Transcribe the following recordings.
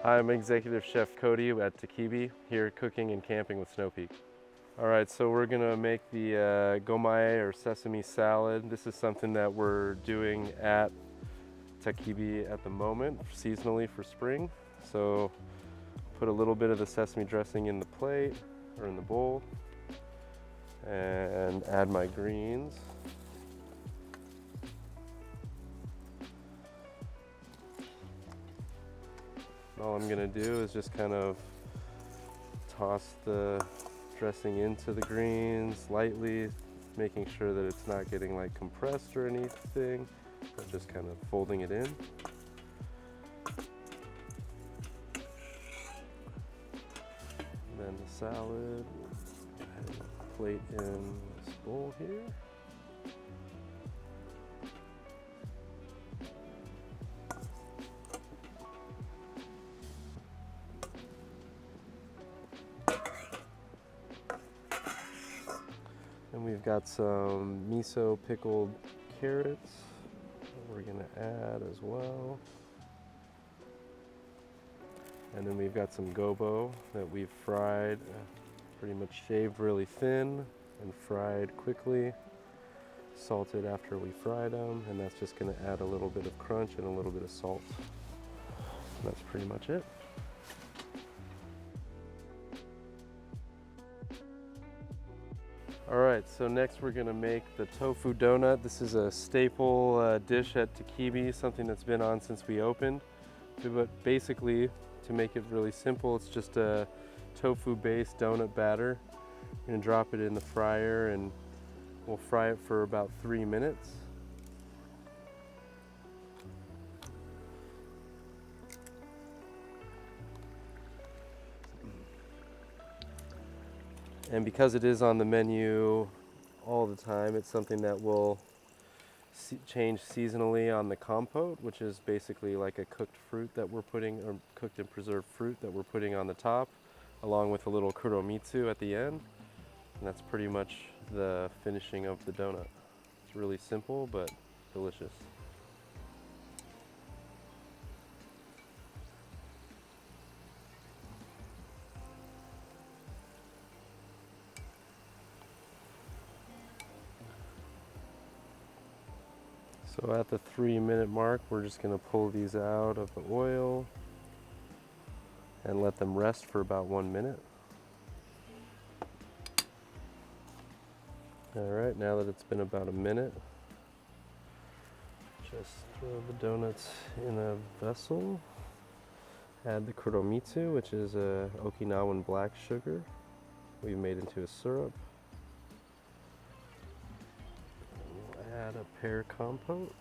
I'm Executive Chef Cody at Takibi, here cooking and camping with Snow Peak. All right, so we're gonna make the Gomaye or sesame salad. This is something that we're doing at Takibi at the moment, seasonally for spring. So put a little bit of the sesame dressing in the plate or in the bowl and add my greens. All I'm gonna do is just kind of toss the dressing into the greens lightly, making sure that it's not getting like compressed or anything, but just kind of folding it in. And then the salad, go ahead and plate in this bowl here. And we've got some miso pickled carrots that we're gonna add as well. And then we've got some gobo that we've fried, pretty much shaved really thin and fried quickly, salted after we fried them, and that's just gonna add a little bit of crunch and a little bit of salt. And that's pretty much it. All right, so next we're gonna make the tofu donut. This is a staple dish at Takibi, something that's been on since we opened. But basically, to make it really simple, it's just a tofu-based donut batter. We're gonna drop it in the fryer and we'll fry it for about 3 minutes. And because it is on the menu all the time, it's something that will change seasonally on the compote, which is basically like a cooked fruit that we're putting, or cooked and preserved fruit that we're putting on the top, along with a little kuromitsu at the end. And that's pretty much the finishing of the donut. It's really simple, but delicious. So at the 3-minute mark, we're just gonna pull these out of the oil and let them rest for about 1 minute. All right, now that it's been about a minute, just throw the donuts in a vessel. Add the kuromitsu, which is a Okinawan black sugar we've made into a syrup. Add a pear compote.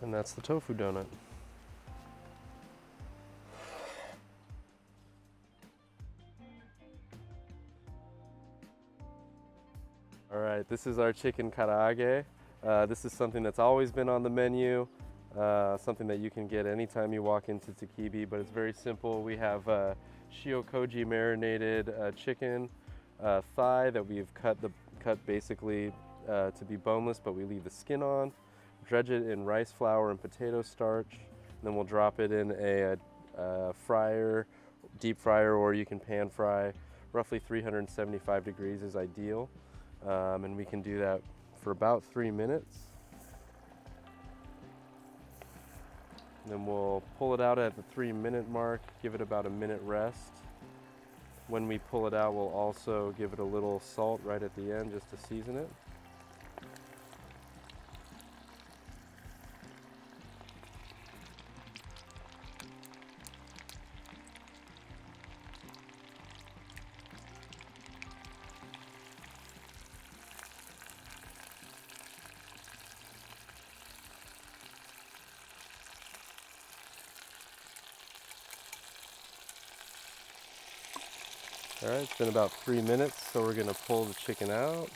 And that's the tofu donut. All right, this is our chicken karaage. This is something that's always been on the menu, something that you can get anytime you walk into Takibi, but it's very simple. We have shiokoji marinated chicken thigh that we've cut basically to be boneless, but we leave the skin on. Dredge it in rice flour and potato starch, and then we'll drop it in a fryer, deep fryer, or you can pan fry. Roughly 375 degrees is ideal, and we can do that for about 3 minutes. And then we'll pull it out at the 3-minute mark, give it about a minute rest. When we pull it out, we'll also give it a little salt right at the end just to season it. All right, it's been about 3 minutes, so we're gonna pull the chicken out.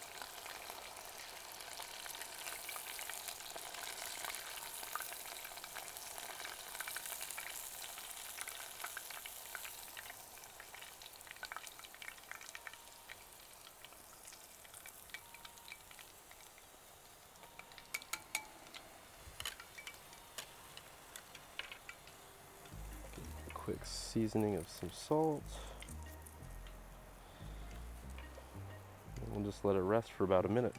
quick seasoning of some salt. And we'll just let it rest for about a minute.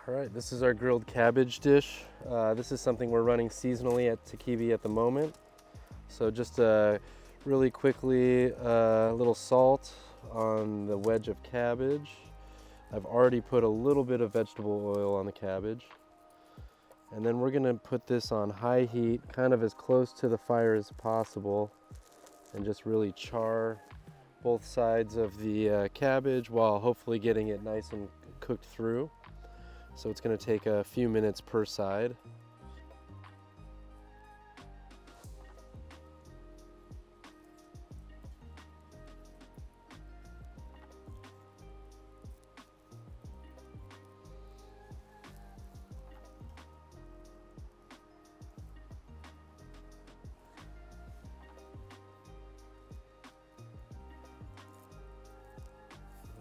All right, this is our grilled cabbage dish. This is something we're running seasonally at Takibi at the moment. So just really quickly, a little salt on the wedge of cabbage. I've already put a little bit of vegetable oil on the cabbage. And then we're gonna put this on high heat, kind of as close to the fire as possible, and just really char both sides of the cabbage while hopefully getting it nice and cooked through. So it's going to take a few minutes per side.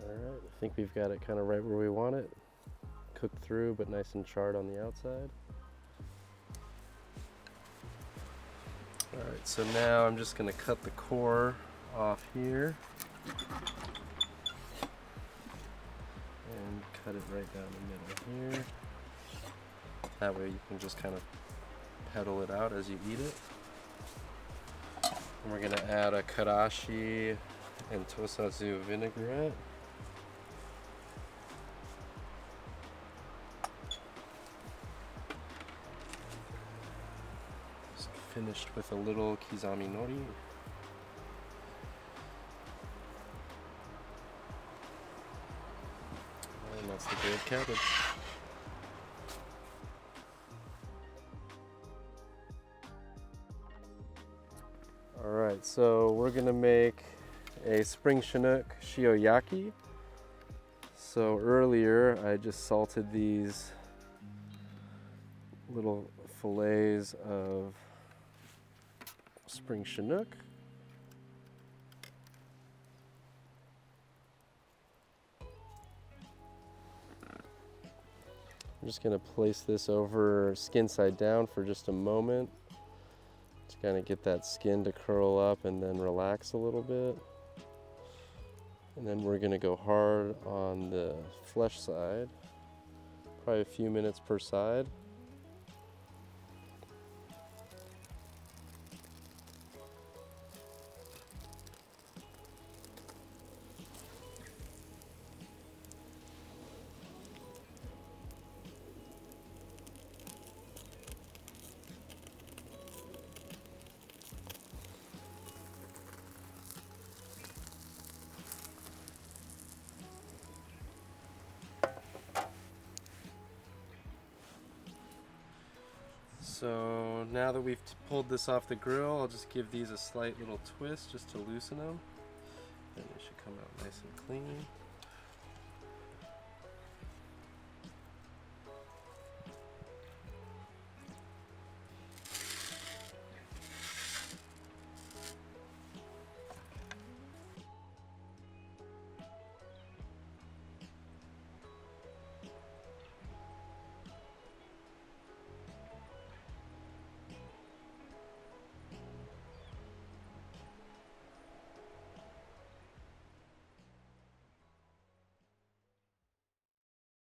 All right, I think we've got it kind of right where we want it. Cooked through, but nice and charred on the outside. All right, so now I'm just going to cut the core off here and cut it right down the middle here. That way you can just kind of pedal it out as you eat it. And we're going to add a karashi and tosazu vinaigrette. Finished with a little kizami nori. And that's the grilled cabbage. All right, so we're gonna make a spring Chinook shioyaki. So earlier I just salted these little fillets of spring Chinook. I'm just going to place this over skin side down for just a moment to kind of get that skin to curl up and then relax a little bit. And then we're going to go hard on the flesh side, probably a few minutes per side. So now that we've pulled this off the grill, I'll just give these a slight little twist just to loosen them. And they should come out nice and clean.